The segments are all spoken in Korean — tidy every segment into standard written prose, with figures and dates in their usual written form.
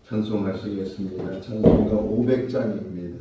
찬송하시겠습니다. 찬송가 500장입니다.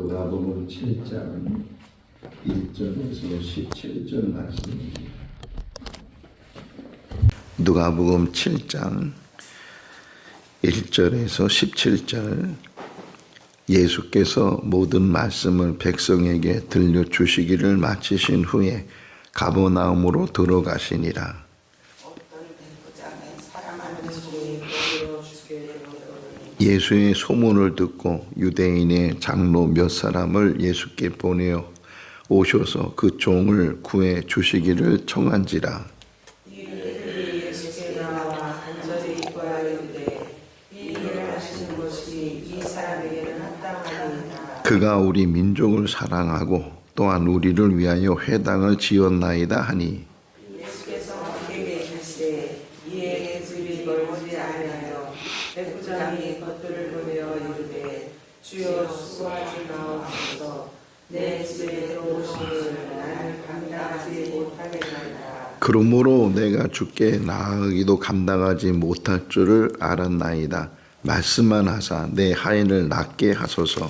누가복음 7장 1절에서 17절 말씀입니다. 누가복음 7장 1절에서 17절 예수께서 모든 말씀을 백성에게 들려주시기를 마치신 후에 가버나움으로 들어가시니라. 어떤 백부장은 사람 안에서 모여 주께 예수의 소문을 듣고 유대인의 장로 몇 사람을 예수께 보내어 오셔서 그 종을 구해 주시기를 청한지라. 이들이 예수께 나와 간절히 구하였는데 이 일을 하시는 것이 이 사람에게는 합당하니이다. 그가 우리 민족을 사랑하고 또한 우리를 위하여 회당을 지었나이다 하니 예수께서 그에게 이르시되 이에 집이 멀지 아니하여 백부장이 것들을 보내어 이르되 주여 수고하지 마옵소서 내 집에 들어오시기를 나는 감당하지 못하겠나이다. 그러므로 내가 주께 나아가기도 감당하지 못할 줄을 알았나이다. 말씀만 하사 내 하인을 낫게 하소서.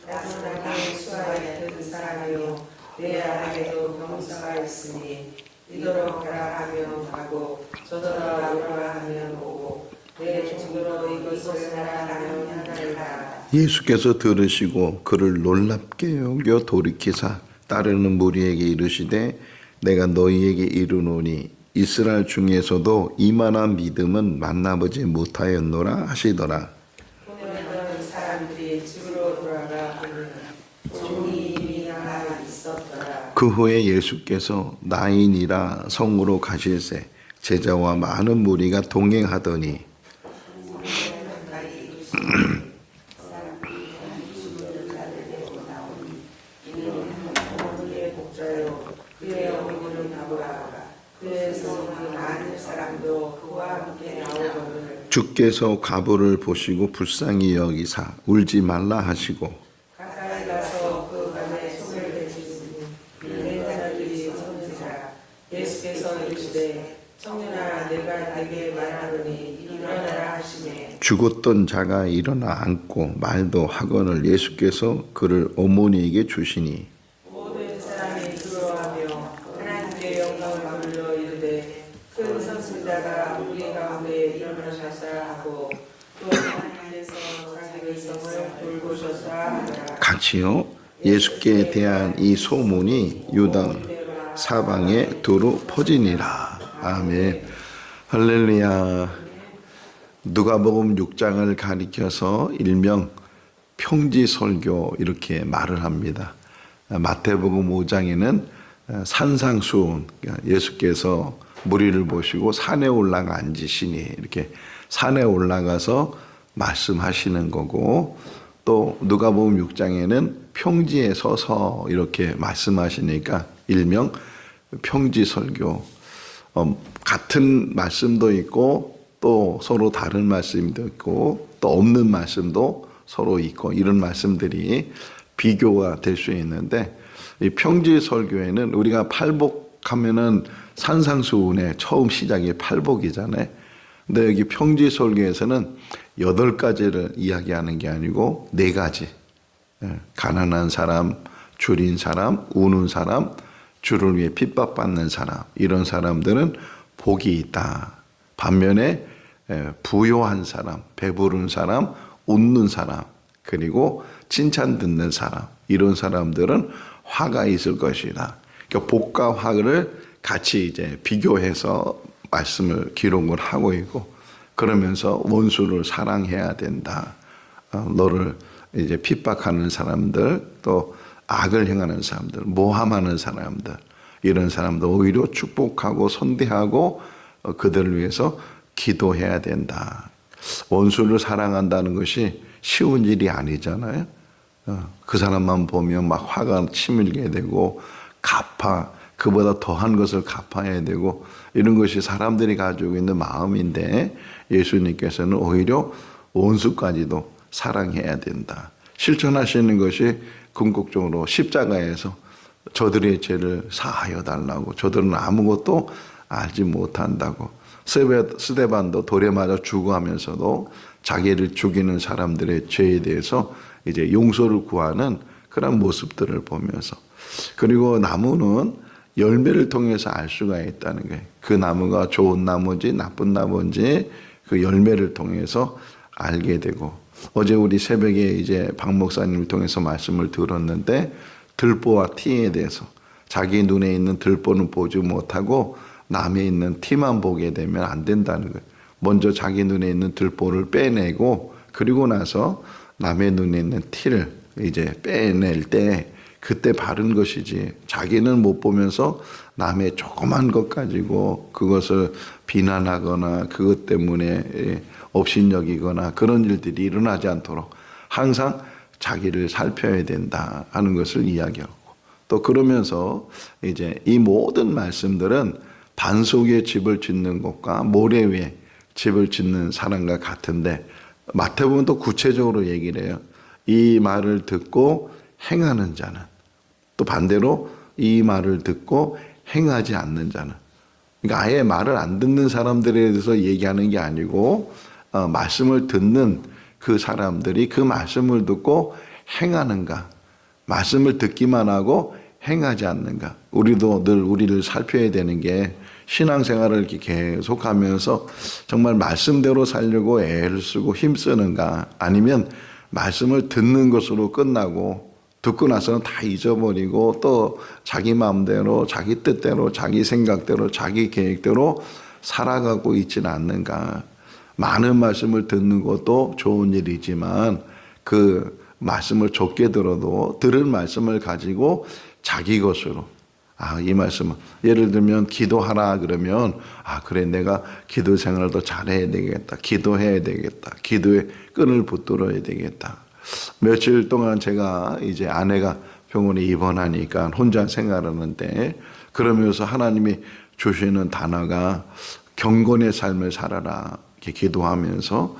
나는 나의 수하에 든 사람이요 내 아래에도 병사가 있으니 이더러 가라 하면 가고 저더러 오라 하면 오고 내 종으로 이것을 하라 하면 한다리라. 예수께서 들으시고 그를 놀랍게 여겨 돌이키사 따르는 무리에게 이르시되 내가 너희에게 이르노니 이스라엘 중에서도 이만한 믿음은 만나보지 못하였노라 하시더라. 보내던 사람들이 집으로 돌아가 보니 종이 이미 나가 있었더라. 그 후에 예수께서 나인이라 성으로 가실새 제자와 많은 무리가 동행하더니 그의 복자요 그의 어머니를 나보라. 그에서 많은 사람도 그와 함께 나오거늘 주께서 과부를 보시고 불쌍히 여기사 울지 말라 하시고 가까이 가서 그 밤에 손을 대시니 인자들이 선지자. 예수께서 이르시되 청년아 내가 네게 말하노니 일어나라 하시매 죽었던 자가 일어나 앉고 말도 하거늘 예수께서 그를 어머니에게 주시니 모든 사람이 두려워하며 하나님께 영광을 돌려 이르되 큰 선지자가 우리 가운데 일어나셨다 하고 또 하나님께서 자기 백성을 돌보셨다 하더라. 같이요. 예수께 대한 이 소문이 유다 사방에 두루 퍼지니라. 아멘. 할렐루야. 누가복음 6장을 가리켜서 일명 평지설교 이렇게 말을 합니다. 마태복음 5장에는 산상수훈, 예수께서 무리를 보시고 산에 올라가 앉으시니 이렇게 산에 올라가서 말씀하시는 거고, 또 누가복음 6장에는 평지에 서서 이렇게 말씀하시니까 일명 평지설교. 같은 말씀도 있고 또 서로 다른 말씀도 있고 또 없는 말씀도 서로 있고 이런 말씀들이 비교가 될 수 있는데, 이 평지설교에는 우리가 팔복하면은 산상수훈의 처음 시작이 팔복이잖아요. 근데 여기 평지설교에서는 8가지를 이야기하는 게 아니고 4가지. 가난한 사람, 줄인 사람, 우는 사람, 주를 위해 핍박받는 사람, 이런 사람들은 복이 있다. 반면에 부요한 사람, 배부른 사람, 웃는 사람, 그리고 칭찬 듣는 사람, 이런 사람들은 화가 있을 것이다. 그러니까 복과 화를 같이 이제 비교해서 말씀을 기록을 하고 있고, 그러면서 원수를 사랑해야 된다. 너를 이제 핍박하는 사람들, 또 악을 행하는 사람들, 모함하는 사람들, 이런 사람들 오히려 축복하고 선대하고 그들을 위해서 기도해야 된다. 원수를 사랑한다는 것이 쉬운 일이 아니잖아요. 그 사람만 보면 막 화가 치밀게 되고 그보다 더한 것을 갚아야 되고, 이런 것이 사람들이 가지고 있는 마음인데, 예수님께서는 오히려 원수까지도 사랑해야 된다. 실천하시는 것이 궁극적으로 십자가에서 저들의 죄를 사하여 달라고, 저들은 아무것도 알지 못한다고, 스데반도 돌에 맞아 죽어가면서도 자기를 죽이는 사람들의 죄에 대해서 이제 용서를 구하는 그런 모습들을 보면서, 그리고 나무는 열매를 통해서 알 수가 있다는 거예요. 그 나무가 좋은 나무인지 나쁜 나무인지 그 열매를 통해서 알게 되고, 어제 우리 새벽에 이제 박 목사님을 통해서 말씀을 들었는데, 들보와 티에 대해서 자기 눈에 있는 들보는 보지 못하고 남에 있는 티만 보게 되면 안 된다는 거예요. 먼저 자기 눈에 있는 들보를 빼내고 그리고 나서 남의 눈에 있는 티를 이제 빼낼 때 그때 바른 것이지, 자기는 못 보면서 남의 조그만 것 가지고 그것을 비난하거나 그것 때문에 업신여기거나 그런 일들이 일어나지 않도록 항상 자기를 살펴야 된다 하는 것을 이야기하고, 또 그러면서 이제 이 모든 말씀들은 반석에 집을 짓는 것과 모래 위에 집을 짓는 사람과 같은데, 마태복음은 또 구체적으로 얘기를 해요. 이 말을 듣고 행하는 자는, 또 반대로 이 말을 듣고 행하지 않는 자는, 그러니까 아예 말을 안 듣는 사람들에 대해서 얘기하는 게 아니고 말씀을 듣는 그 사람들이 그 말씀을 듣고 행하는가, 말씀을 듣기만 하고 행하지 않는가. 우리도 늘 우리를 살펴야 되는 게, 신앙생활을 이렇게 계속하면서 정말 말씀대로 살려고 애를 쓰고 힘쓰는가, 아니면 말씀을 듣는 것으로 끝나고 듣고 나서는 다 잊어버리고 또 자기 마음대로, 자기 뜻대로, 자기 생각대로, 자기 계획대로 살아가고 있지는 않는가. 많은 말씀을 듣는 것도 좋은 일이지만 그 말씀을 좁게 들어도 들은 말씀을 가지고 자기 것으로, 이 말씀은, 예를 들면 기도하라 그러면, 그래, 내가 기도 생활을 더 잘해야 되겠다, 기도해야 되겠다, 기도에 끈을 붙들어야 되겠다. 며칠 동안 제가 이제 아내가 병원에 입원하니까 혼자 생활하는데, 그러면서 하나님이 주시는 단어가 경건의 삶을 살아라, 이렇게 기도하면서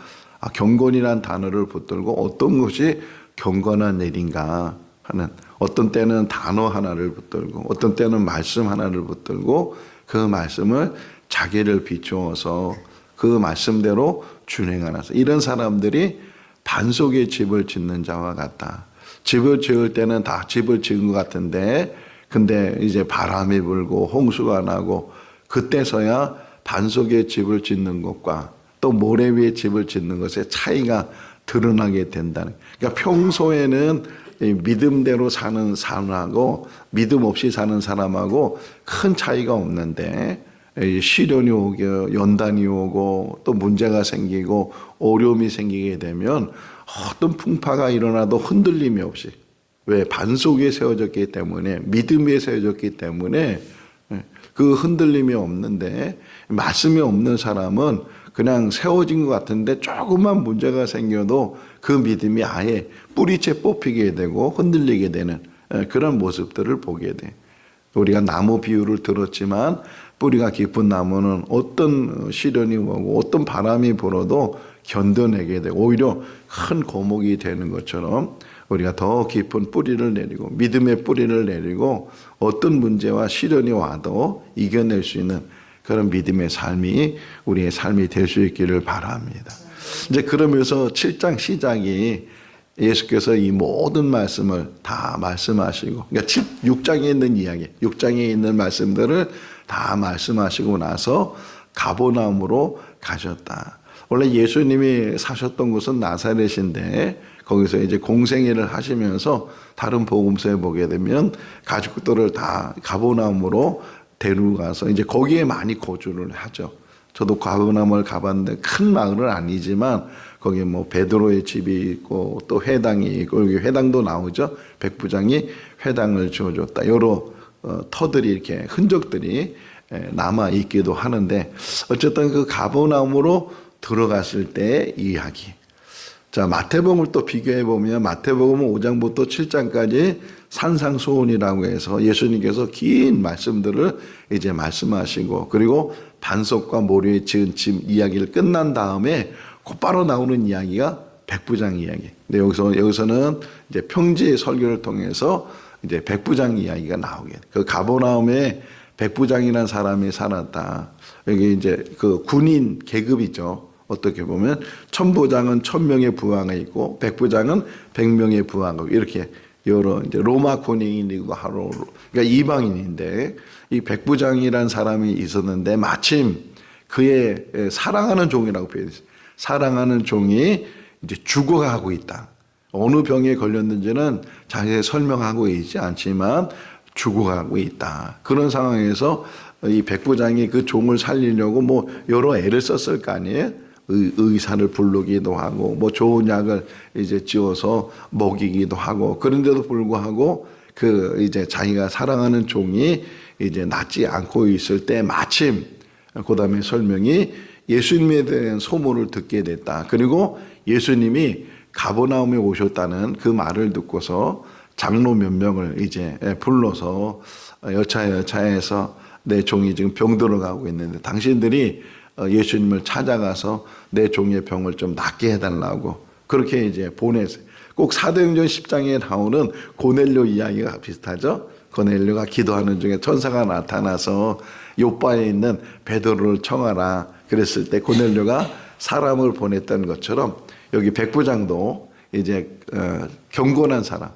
경건이란 단어를 붙들고 어떤 것이 경건한 일인가 하는, 어떤 때는 단어 하나를 붙들고 어떤 때는 말씀 하나를 붙들고 그 말씀을 자기를 비추어서 그 말씀대로 준행하는, 이런 사람들이 반석에 집을 짓는 자와 같다. 집을 지을 때는 다 집을 지은 것 같은데, 근데 이제 바람이 불고 홍수가 나고 그때서야 반석에 집을 짓는 것과 또 모래 위에 집을 짓는 것의 차이가 드러나게 된다는. 그러니까 평소에는 믿음대로 사는 사람하고 믿음 없이 사는 사람하고 큰 차이가 없는데, 시련이 오고 연단이 오고 또 문제가 생기고 어려움이 생기게 되면 어떤 풍파가 일어나도 흔들림이 없이, 왜? 반석 위에 세워졌기 때문에, 믿음 위에 세워졌기 때문에 그 흔들림이 없는데, 말씀이 없는 사람은 그냥 세워진 것 같은데 조금만 문제가 생겨도 그 믿음이 아예 뿌리채 뽑히게 되고 흔들리게 되는 그런 모습들을 보게 돼. 우리가 나무 비유를 들었지만 뿌리가 깊은 나무는 어떤 시련이 오고 어떤 바람이 불어도 견뎌내게 되고 오히려 큰 고목이 되는 것처럼, 우리가 더 깊은 뿌리를 내리고 믿음의 뿌리를 내리고 어떤 문제와 시련이 와도 이겨낼 수 있는 그런 믿음의 삶이 우리의 삶이 될 수 있기를 바랍니다. 이제 그러면서 7장 시작이 예수께서 이 모든 말씀을 다 말씀하시고, 그러니까 6장에 있는 이야기, 6장에 있는 말씀들을 다 말씀하시고 나서 가버나움으로 가셨다. 원래 예수님이 사셨던 곳은 나사렛인데, 거기서 이제 공생애를 하시면서 다른 복음서에 보게 되면 가족들을 다 가버나움으로 데려가서 이제 거기에 많이 거주를 하죠. 저도 가버나움을 가봤는데 큰 마을은 아니지만 거기 뭐 베드로의 집이 있고 또 회당이 있고, 여기 회당도 나오죠. 백부장이 회당을 지어줬다. 여러 터들이, 이렇게 흔적들이 남아 있기도 하는데, 어쨌든 그 가버나움으로 들어갔을 때의 이야기. 자, 마태복음을 또 비교해 보면 마태복음은 5장부터 7장까지 산상수훈이라고 해서 예수님께서 긴 말씀들을 이제 말씀하시고, 그리고 반석과 모래에 지은 집 이야기를 끝난 다음에 곧바로 나오는 이야기가 백부장 이야기. 근데 여기서는 이제 평지의 설교를 통해서 이제 백부장 이야기가 나오게 돼. 그 가버나움에 백부장이라는 사람이 살았다. 여기 이제 그 군인 계급이죠. 어떻게 보면 천부장은 1000명의 부하가 있고 백부장은 100명의 부하가 있고, 이렇게 여러 이제 로마 군인이고 하로, 그러니까 이방인인데, 이 백부장이라는 사람이 있었는데 마침 그의 사랑하는 종이라고 표현했어요. 사랑하는 종이 이제 죽어가고 있다. 어느 병에 걸렸는지는 자세히 설명하고 있지 않지만 죽어가고 있다. 그런 상황에서 이 백부장이 그 종을 살리려고 뭐 여러 애를 썼을 거 아니에요. 의사를 부르기도 하고 뭐 좋은 약을 이제 지어서 먹이기도 하고 그런데도 불구하고 그 이제 자기가 사랑하는 종이 이제 낫지 않고 있을 때 마침 그다음에 설명이 예수님에 대한 소문을 듣게 됐다. 그리고 예수님이 가버나움에 오셨다는 그 말을 듣고서 장로 몇 명을 이제 불러서 여차여차해서 내 종이 지금 병들어 가고 있는데 당신들이 예수님을 찾아가서 내 종의 병을 좀 낫게 해달라고 그렇게 이제 보냈어요. 꼭 사도행전 10장에 나오는 고넬료 이야기가 비슷하죠. 고넬료가 기도하는 중에 천사가 나타나서 요바에 있는 베드로를 청하라 그랬을 때 고넬료가 사람을 보냈던 것처럼 여기 백부장도 이제 경건한 사람,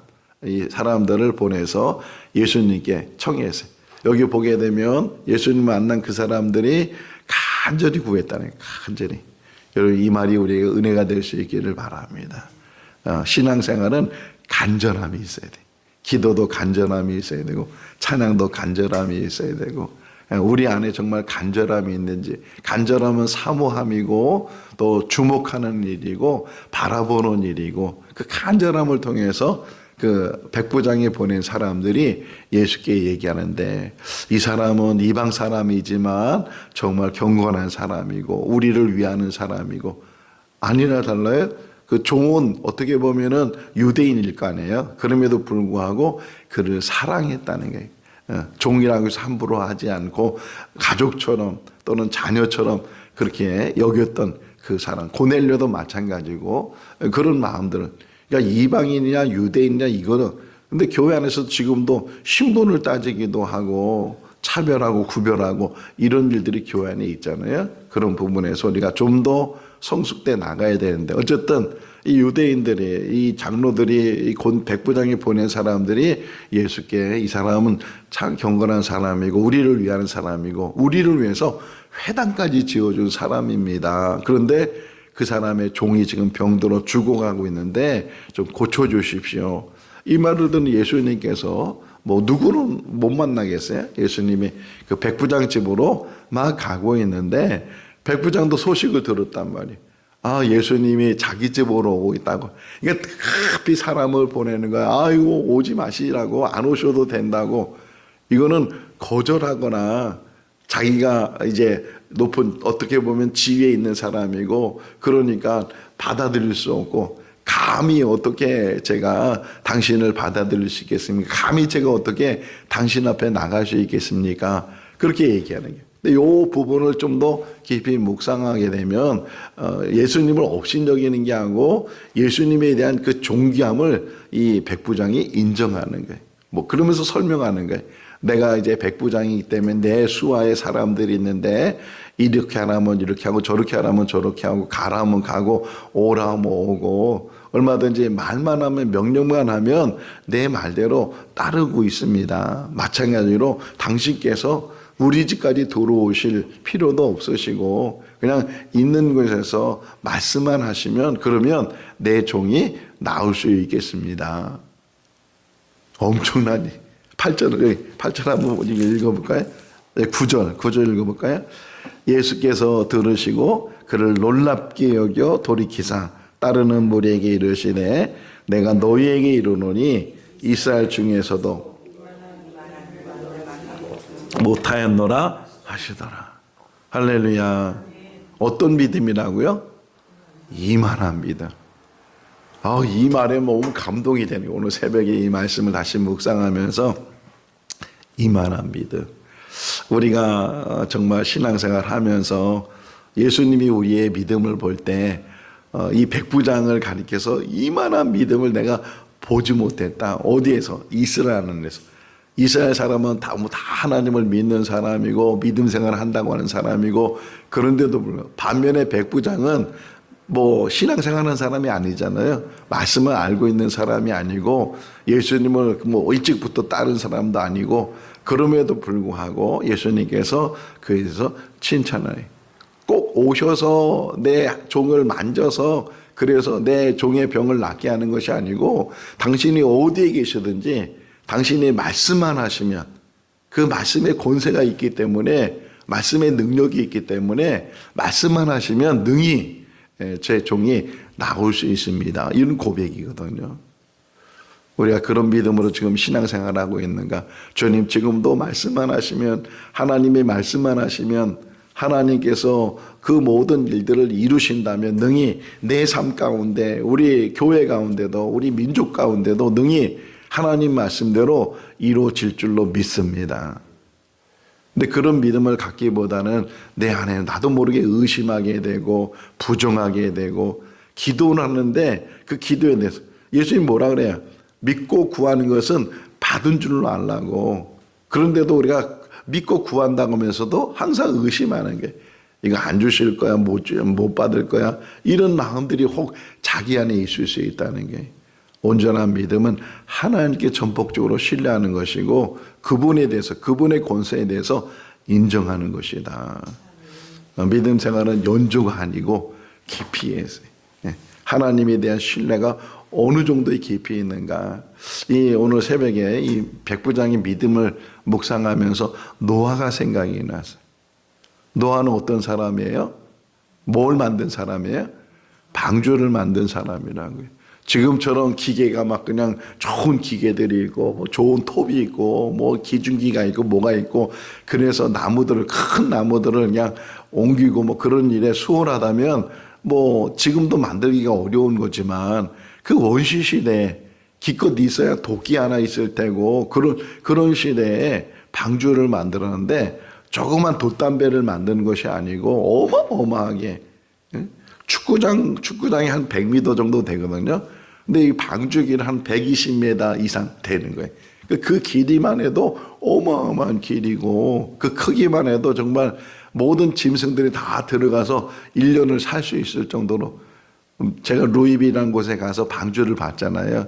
이 사람들을 보내서 예수님께 청했어요. 여기 보게 되면 예수님 만난 그 사람들이 간절히 구했다는 간절히. 여러분 이 말이 우리에게 은혜가 될 수 있기를 바랍니다. 신앙생활은 간절함이 있어야 돼. 기도도 간절함이 있어야 되고 찬양도 간절함이 있어야 되고 우리 안에 정말 간절함이 있는지 간절함은 사모함이고 또 주목하는 일이고 바라보는 일이고 그 간절함을 통해서 그 백부장이 보낸 사람들이 예수께 얘기하는데 이 사람은 이방 사람이지만 정말 경건한 사람이고 우리를 위하는 사람이고 아니나 달라요. 그 종은 어떻게 보면은 유대인일 거 아니에요. 그럼에도 불구하고 그를 사랑했다는 게 종이라고 해서 함부로 하지 않고 가족처럼 또는 자녀처럼 그렇게 여겼던 그 사람 고넬료도 마찬가지고 그런 마음들은 그러니까 이방인이냐 유대인이냐 이거는 근데 교회 안에서 지금도 신분을 따지기도 하고 차별하고 구별하고 이런 일들이 교회 안에 있잖아요. 그런 부분에서 우리가 좀 더 성숙돼 나가야 되는데 어쨌든 이 유대인들이 이 장로들이 이 백부장이 보낸 사람들이 예수께 이 사람은 참 경건한 사람이고 우리를 위하는 사람이고 우리를 위해서 회당까지 지어준 사람입니다. 그런데 그 사람의 종이 지금 병들어 죽어가고 있는데 좀 고쳐주십시오. 이 말을 듣는 예수님께서 뭐 누구는 못 만나겠어요? 예수님이 그 백부장 집으로 막 가고 있는데 백부장도 소식을 들었단 말이에요. 아, 예수님이 자기 집으로 오고 있다고. 그러니까 급히 사람을 보내는 거야. 아이고, 오지 마시라고. 안 오셔도 된다고. 이거는 거절하거나 자기가 이제 높은 어떻게 보면 지위에 있는 사람이고 그러니까 받아들일 수 없고 감히 어떻게 제가 당신을 받아들일 수 있겠습니까? 감히 제가 어떻게 당신 앞에 나갈 수 있겠습니까? 그렇게 얘기하는 거예요. 근데 이 부분을 좀 더 깊이 묵상하게 되면 예수님을 업신여기는 게 아니고 예수님에 대한 그 존귀함을 이 백부장이 인정하는 거예요. 뭐 그러면서 설명하는 거예요. 내가 이제 백부장이기 때문에 내 수하에 사람들이 있는데 이렇게 하라면 이렇게 하고 저렇게 하라면 저렇게 하고 가라 하면 가고 오라 하면 오고 얼마든지 말만 하면 명령만 하면 내 말대로 따르고 있습니다. 마찬가지로 당신께서 우리 집까지 들어오실 필요도 없으시고 그냥 있는 곳에서 말씀만 하시면 그러면 내 종이 나을 수 있겠습니다. 엄청나니 8절 한번 읽어볼까요? 9절 읽어볼까요? 예수께서 들으시고 그를 놀랍게 여겨 돌이키사 따르는 무리에게 이르시되 내가 너희에게 이르노니 이스라엘 중에서도 못하였노라 하시더라. 할렐루야. 어떤 믿음이라고요? 이만한 믿음. 이 말에 너무 감동이 되네요. 오늘 새벽에 이 말씀을 다시 묵상하면서 이만한 믿음. 우리가 정말 신앙생활 하면서 예수님이 우리의 믿음을 볼 때 이 백부장을 가리켜서 이만한 믿음을 내가 보지 못했다. 어디에서? 이스라엘에서. 이스라엘 사람은 다 하나님을 믿는 사람이고 믿음 생활을 한다고 하는 사람이고 그런데도 불구하고 반면에 백부장은 뭐 신앙생활하는 사람이 아니잖아요. 말씀을 알고 있는 사람이 아니고 예수님을 뭐 일찍부터 따른 사람도 아니고 그럼에도 불구하고 예수님께서 그에서 칭찬을 꼭 오셔서 내 종을 만져서 그래서 내 종의 병을 낫게 하는 것이 아니고 당신이 어디에 계시든지 당신이 말씀만 하시면 그 말씀의 권세가 있기 때문에 말씀의 능력이 있기 때문에 말씀만 하시면 능히 제 종이 나올 수 있습니다. 이런 고백이거든요. 우리가 그런 믿음으로 지금 신앙생활하고 있는가? 주님 지금도 말씀만 하시면, 하나님의 말씀만 하시면 하나님께서 그 모든 일들을 이루신다면 능히 내 삶 가운데, 우리 교회 가운데도, 우리 민족 가운데도 능히 하나님 말씀대로 이루어질 줄로 믿습니다. 근데 그런 믿음을 갖기보다는 내 안에 나도 모르게 의심하게 되고 부정하게 되고, 기도를 하는데 그 기도에 대해서 예수님 뭐라 그래요? 믿고 구하는 것은 받은 줄로 알라고. 그런데도 우리가 믿고 구한다고 하면서도 항상 의심하는 게, 이거 안 주실 거야, 못 받을 거야, 이런 마음들이 혹 자기 안에 있을 수 있다는 게, 온전한 믿음은 하나님께 전폭적으로 신뢰하는 것이고 그분에 대해서, 그분의 권세에 대해서 인정하는 것이다. 믿음 생활은 연주가 아니고 깊이에 하나님에 대한 신뢰가 어느 정도의 깊이 있는가. 오늘 새벽에 이 백부장의 믿음을 묵상하면서 노아가 생각이 났어요. 노아는 어떤 사람이에요? 뭘 만든 사람이에요? 방주를 만든 사람이라고요. 지금처럼 기계가 막 그냥 좋은 기계들이 있고, 뭐 좋은 톱이 있고, 뭐 기중기가 있고, 뭐가 있고, 그래서 나무들을, 큰 나무들을 그냥 옮기고 뭐 그런 일에 수월하다면 뭐 지금도 만들기가 어려운 거지만, 그 원시 시대에 기껏 있어야 도끼 하나 있을 테고, 그런 시대에 방주를 만들었는데, 조그만 돛담배를 만드는 것이 아니고 어마어마하게, 축구장이 한 100m 정도 되거든요. 근데 이 방주기는 한 120m 이상 되는 거예요. 그 길이만 해도 어마어마한 길이고, 그 크기만 해도 정말 모든 짐승들이 다 들어가서 1년을 살 수 있을 정도로. 제가 루이비라는 곳에 가서 방주를 봤잖아요.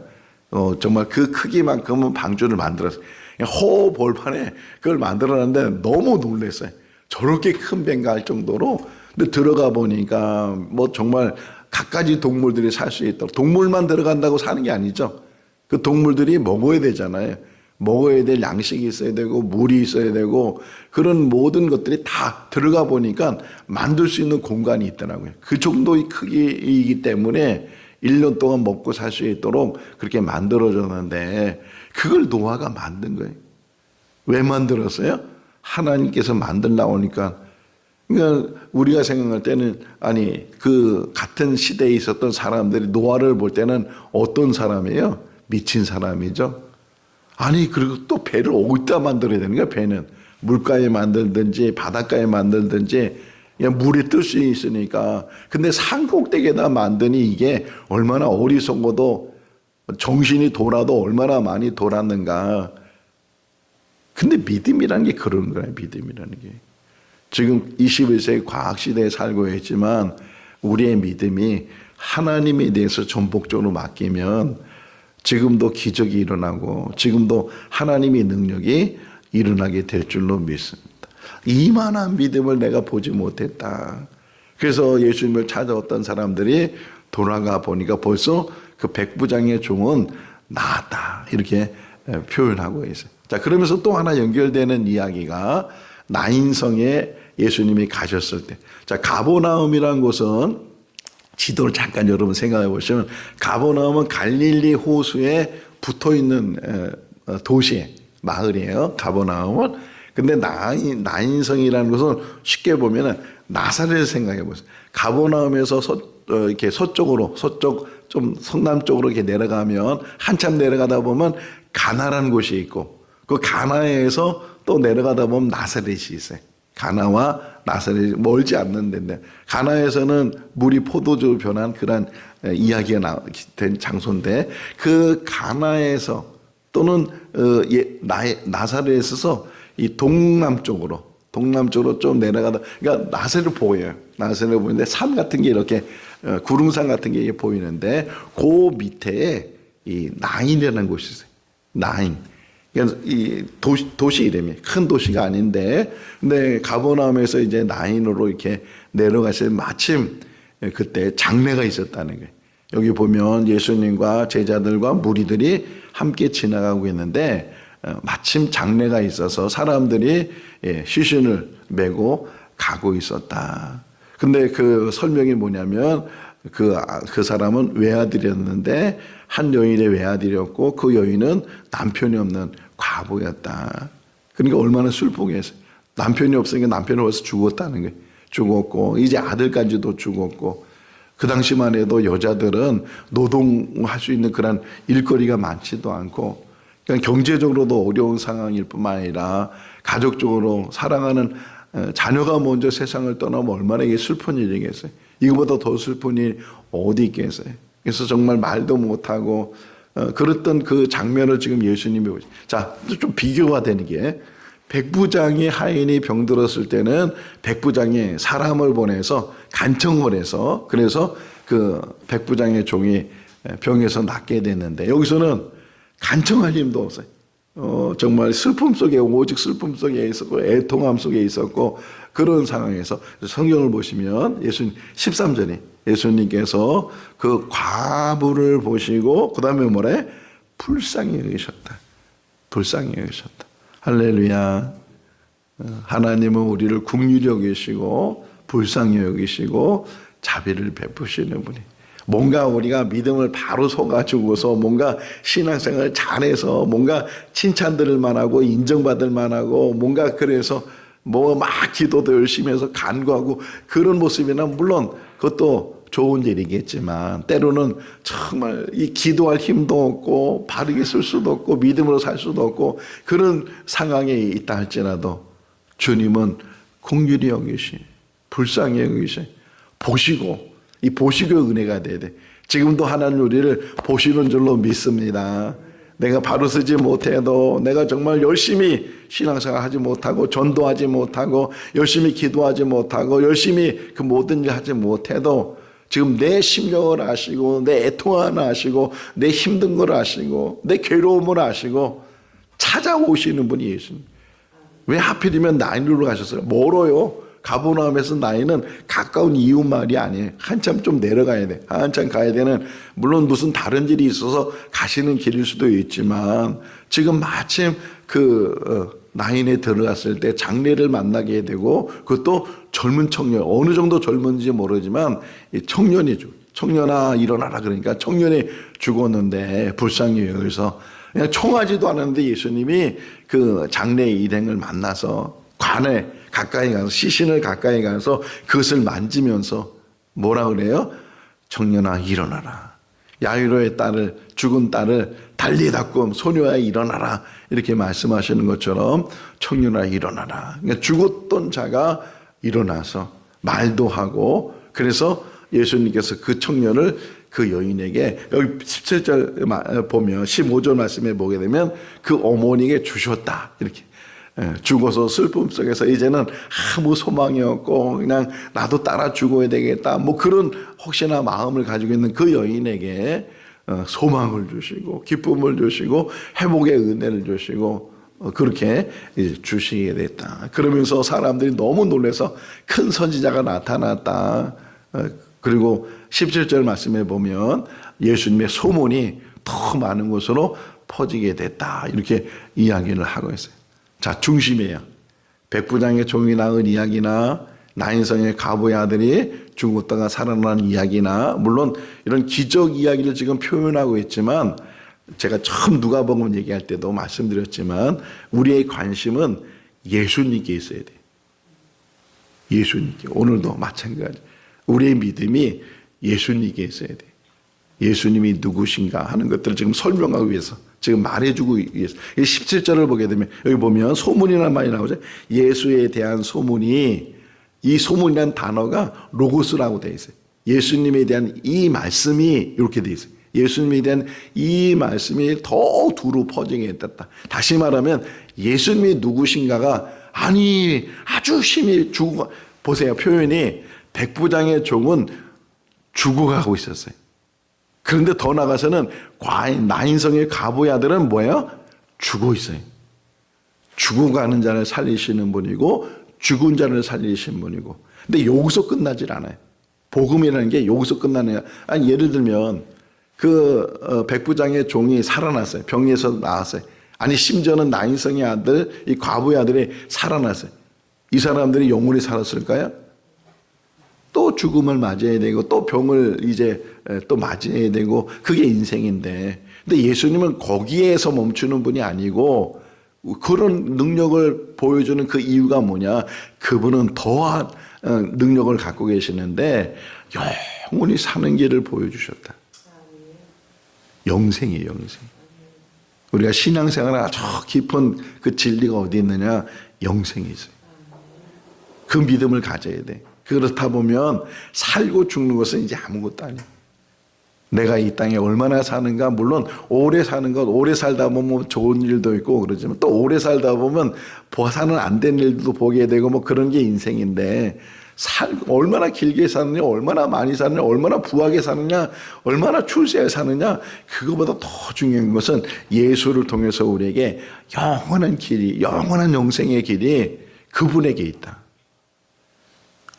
정말 그 크기만큼은 방주를 만들었어요. 호볼판에 그걸 만들어놨는데 너무 놀랐어요. 저렇게 큰 배인가 할 정도로. 근데 들어가 보니까 뭐 정말 갖가지 동물들이 살 수 있도록, 동물만 들어간다고 사는 게 아니죠. 그 동물들이 먹어야 되잖아요. 먹어야 될 양식이 있어야 되고 물이 있어야 되고, 그런 모든 것들이 다 들어가 보니까 만들 수 있는 공간이 있더라고요. 그 정도의 크기이기 때문에 1년 동안 먹고 살 수 있도록 그렇게 만들어졌는데, 그걸 노아가 만든 거예요. 왜 만들었어요? 하나님께서 만들려고 하니까. 그러니까 우리가 생각할 때는, 아니 그 같은 시대에 있었던 사람들이 노아를 볼 때는 어떤 사람이에요? 미친 사람이죠. 아니 그리고 또 배를 어디다 만들어야 되는 거야? 배는 물가에 만들든지 바닷가에 만들든지 그냥 물에 뜰 수 있으니까. 근데 산 꼭대기에다 만드니 이게 얼마나 어리석어도, 정신이 돌아도 얼마나 많이 돌았는가. 근데 믿음이라는 게 그런 거예요. 믿음이라는 게. 지금 21세기 과학시대에 살고 있지만 우리의 믿음이 하나님에 대해서 전폭적으로 맡기면 지금도 기적이 일어나고 지금도 하나님의 능력이 일어나게 될 줄로 믿습니다. 이만한 믿음을 내가 보지 못했다. 그래서 예수님을 찾아왔던 사람들이 돌아가 보니까 벌써 그 백부장의 종은 나았다, 이렇게 표현하고 있어요. 자, 그러면서 또 하나 연결되는 이야기가 나인성에 예수님이 가셨을 때. 자, 가버나움이라는 곳은, 지도를 잠깐 여러분 생각해 보시면, 가버나움은 갈릴리 호수에 붙어 있는 도시, 마을이에요. 가버나움은. 근데 나인성이라는 것은 쉽게 보면은 나사렛을 생각해 보세요. 가버나움에서 이렇게 서쪽 좀 성남쪽으로 이렇게 내려가면, 한참 내려가다 보면 가나라는 곳이 있고, 그 가나에서 또 내려가다 보면 나사렛이 있어요. 가나와 나사렛이 멀지 않는 데인데, 가나에서는 물이 포도주로 변한 그런 이야기가 된 장소인데, 그 가나에서 또는 나사렛에서 이 동남쪽으로 좀 내려가다, 그러니까 나사렛을 보여요. 나사렛을 보이는데 산 같은 게 이렇게 구릉산 같은 게 보이는데, 그 밑에 이 나인이라는 곳이 있어요. 나인. 그러니까 이 도시 이름이 큰 도시가 아닌데, 근데 가버나움에서 이제 나인으로 이렇게 내려가실 마침 그때 장례가 있었다는 거예요. 여기 보면 예수님과 제자들과 무리들이 함께 지나가고 있는데, 마침 장례가 있어서 사람들이 시신을 메고 가고 있었다. 근데 그 설명이 뭐냐면 그 사람은 외아들이었는데 한 여인의 외아들이었고 그 여인은 남편이 없는 과부였다. 그러니까 얼마나 슬프겠어요. 남편이 없으니까 남편이 벌써 죽었다는 거예요. 죽었고 이제 아들까지도 죽었고 그 당시만 해도 여자들은 노동할 수 있는 그런 일거리가 많지도 않고 그냥 경제적으로도 어려운 상황일 뿐만 아니라 가족적으로 사랑하는 자녀가 먼저 세상을 떠나면 얼마나 이게 슬픈 일이겠어요. 이거보다 더 슬픈 일이 어디 있겠어요. 그래서 정말 말도 못하고 그랬던 그 장면을 지금 예수님이 보시. 자, 좀 비교가 되는 게 백부장의 하인이 병들었을 때는 백부장이 사람을 보내서 간청을 해서 그래서 그 백부장의 종이 병에서 낫게 됐는데 여기서는 간청할 힘도 없어요. 정말 슬픔 속에 오직 슬픔 속에 있었고 애통함 속에 있었고 그런 상황에서 성경을 보시면 예수님 13절에 예수님께서 그 과부를 보시고 그 다음에 뭐래? 불쌍히 여기셨다. 불쌍히 여기셨다. 할렐루야. 하나님은 우리를 긍휼히 여기시고 불쌍히 여기시고 자비를 베푸시는 분이. 뭔가 우리가 믿음을 바로 서가지고서 뭔가 신앙생활을 잘해서 뭔가 칭찬들을 만하고 인정받을 만하고 뭔가 그래서 뭐 막 기도도 열심히 해서 간구하고 그런 모습이나 물론 그것도 좋은 일이겠지만 때로는 정말 이 기도할 힘도 없고 바르게 쓸 수도 없고 믿음으로 살 수도 없고 그런 상황에 있다 할지라도 주님은 긍휼히 여기시 불쌍히 여기시 보시고 이 보시고 은혜가 돼야 돼. 지금도 하나님 우리를 보시는 줄로 믿습니다. 내가 바로 쓰지 못해도 내가 정말 열심히 신앙생활 하지 못하고 전도하지 못하고 열심히 기도하지 못하고 열심히 그 모든 일 하지 못해도 지금 내 심령을 아시고 내 애통함을 아시고 내 힘든 걸 아시고 내 괴로움을 아시고 찾아오시는 분이 예수님. 왜 하필이면 나인으로 가셨어요? 멀어요. 가버나움에서 나인은 가까운 이웃 마을이 아니에요. 한참 좀 내려가야 돼. 한참 가야 되는 물론 무슨 다른 일이 있어서 가시는 길일 수도 있지만 지금 마침 나인에 들어갔을 때 장례를 만나게 되고 그것도 젊은 청년 어느 정도 젊은지 모르지만 청년이죠. 청년아 일어나라 그러니까 청년이 죽었는데 불쌍히 여기서 그냥 청하지도 않았는데 예수님이 그 장례 일행을 만나서 관에 가까이 가서 시신을 가까이 가서 그것을 만지면서 뭐라 그래요? 청년아 일어나라. 야이로의 딸을 죽은 딸을 달리 닦고 소녀야 일어나라 이렇게 말씀하시는 것처럼 청년아 일어나라. 그러니까 죽었던 자가 일어나서 말도 하고 그래서 예수님께서 그 청년을 그 여인에게 여기 17절 보면 15절 말씀에 보게 되면 그 어머니에게 주셨다 이렇게 죽어서 슬픔 속에서 이제는 아무 소망이 없고 그냥 나도 따라 죽어야 되겠다 뭐 그런 혹시나 마음을 가지고 있는 그 여인에게 소망을 주시고 기쁨을 주시고 회복의 은혜를 주시고 그렇게 이제 주시게 됐다. 그러면서 사람들이 너무 놀라서 큰 선지자가 나타났다. 그리고 17절 말씀에 보면 예수님의 소문이 더 많은 곳으로 퍼지게 됐다. 이렇게 이야기를 하고 있어요. 자, 중심이에요. 백부장의 종이 낳은 이야기나 나인성의 과부의 아들이 죽었다가 살아난 이야기나 물론 이런 기적 이야기를 지금 표현하고 있지만 제가 처음 누가복음 얘기할 때도 말씀드렸지만 우리의 관심은 예수님께 있어야 돼요. 예수님께. 오늘도 마찬가지. 우리의 믿음이 예수님께 있어야 돼요. 예수님이 누구신가 하는 것들을 지금 설명하기 위해서 지금 말해주고 위해서 17절을 보게 되면 여기 보면 소문이라는 말이 나오죠. 예수에 대한 소문이 이 소문이라는 단어가 로고스라고 되어 있어요. 예수님에 대한 이 말씀이 이렇게 되어 있어요. 예수님에 대한 이 말씀이 더 두루 퍼지게 됐다. 다시 말하면 예수님이 누구신가가 아니 아주 심히 죽어 보세요. 표현이 백부장의 종은 죽어가고 있었어요. 그런데 더 나가서는 나인성의 과부의 아들은 뭐예요? 죽어 있어요. 죽어가는 자를 살리시는 분이고 죽은 자를 살리시는 분이고 근데 여기서 끝나질 않아요. 복음이라는 게 여기서 끝나네요. 아니, 예를 들면 백부장의 종이 살아났어요. 병에서 나왔어요. 아니 심지어는 나인성의 아들 이 과부의 아들이 살아났어요. 이 사람들이 영원히 살았을까요? 또 죽음을 맞이해야 되고 또 병을 이제 또 맞이해야 되고 그게 인생인데, 근데 예수님은 거기에서 멈추는 분이 아니고 그런 능력을 보여주는 그 이유가 뭐냐? 그분은 더한 능력을 갖고 계시는데 영원히 사는 길을 보여주셨다. 영생이에요, 영생. 우리가 신앙생활에 아주 깊은 그 진리가 어디 있느냐? 영생이 있어요. 그 믿음을 가져야 돼. 그렇다 보면 살고 죽는 것은 이제 아무것도 아니야. 내가 이 땅에 얼마나 사는가, 물론 오래 사는 것, 오래 살다 보면 좋은 일도 있고 그러지만 또 오래 살다 보면 보아서는 안 된 일도 보게 되고 뭐 그런 게 인생인데, 얼마나 길게 사느냐, 얼마나 많이 사느냐, 얼마나 부하게 사느냐, 얼마나 출세에 사느냐, 그거보다 더 중요한 것은 예수를 통해서 우리에게 영원한 길이, 영원한 영생의 길이 그분에게 있다.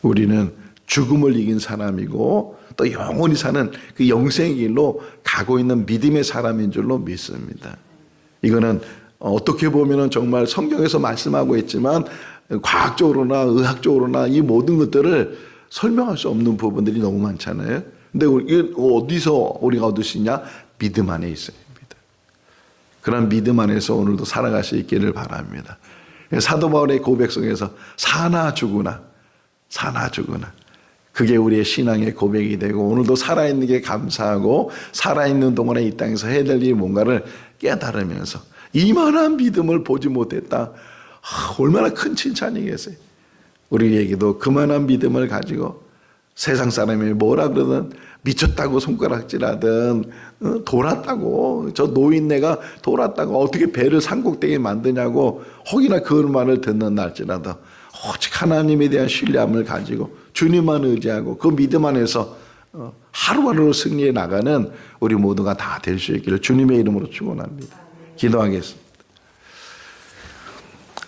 우리는 죽음을 이긴 사람이고 또 영원히 사는 그 영생의 길로 가고 있는 믿음의 사람인 줄로 믿습니다. 이거는 어떻게 보면 정말 성경에서 말씀하고 있지만 과학적으로나 의학적으로나 이 모든 것들을 설명할 수 없는 부분들이 너무 많잖아요. 근데 어디서 우리가 얻을 수 있냐? 믿음 안에 있어요. 그런 믿음 안에서 오늘도 살아갈 수 있기를 바랍니다. 사도 바울의 고백 속에서 사나 죽으나, 사나 죽으나, 그게 우리의 신앙의 고백이 되고 오늘도 살아있는 게 감사하고 살아있는 동안에 이 땅에서 해야 될 일이 뭔가를 깨달으면서 이만한 믿음을 보지 못했다. 얼마나 큰 칭찬이겠어요. 우리에게도 그만한 믿음을 가지고 세상 사람이 뭐라 그러든 미쳤다고 손가락질하든 돌았다고, 저 노인네가 돌았다고 어떻게 배를 산꼭대기에 만드냐고 혹이나 그 말을 듣는 날지라도 오직 하나님에 대한 신뢰함을 가지고 주님만 의지하고 그 믿음 안에서 하루하루 승리해 나가는 우리 모두가 다 될 수 있기를 주님의 이름으로 축원합니다. 기도하겠습니다.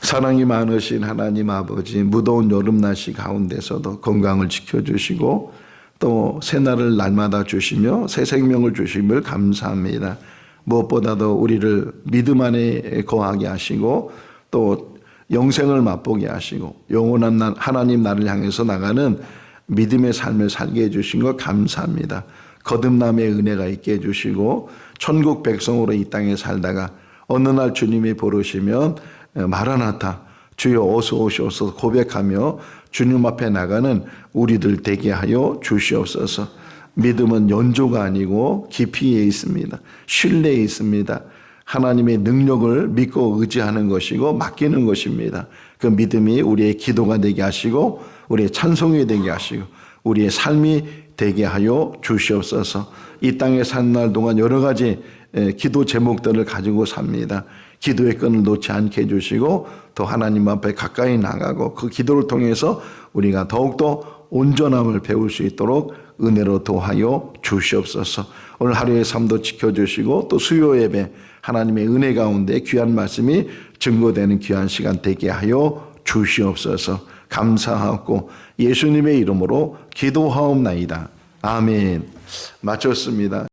사랑이 많으신 하나님 아버지, 무더운 여름 날씨 가운데서도 건강을 지켜주시고 또 새날을 날마다 주시며 새 생명을 주심을 감사합니다. 무엇보다도 우리를 믿음 안에 거하게 하시고 또 영생을 맛보게 하시고 영원한 하나님 나를 향해서 나가는 믿음의 삶을 살게 해주신 것 감사합니다. 거듭남의 은혜가 있게 해주시고 천국 백성으로 이 땅에 살다가 어느 날 주님이 부르시면 마라나타, 주여 어서 오시옵소서 고백하며 주님 앞에 나가는 우리들 되게 하여 주시옵소서. 믿음은 연조가 아니고 깊이에 있습니다. 신뢰에 있습니다. 하나님의 능력을 믿고 의지하는 것이고 맡기는 것입니다. 그 믿음이 우리의 기도가 되게 하시고 우리의 찬송이 되게 하시고 우리의 삶이 되게 하여 주시옵소서. 이 땅에 사는 날 동안 여러 가지 기도 제목들을 가지고 삽니다. 기도의 끈을 놓지 않게 해주시고 또 하나님 앞에 가까이 나가고 그 기도를 통해서 우리가 더욱더 온전함을 배울 수 있도록 은혜로 도하여 주시옵소서. 오늘 하루의 삶도 지켜주시고 또 수요 예배 하나님의 은혜 가운데 귀한 말씀이 증거되는 귀한 시간 되게 하여 주시옵소서. 감사하고 예수님의 이름으로 기도하옵나이다. 아멘. 마쳤습니다.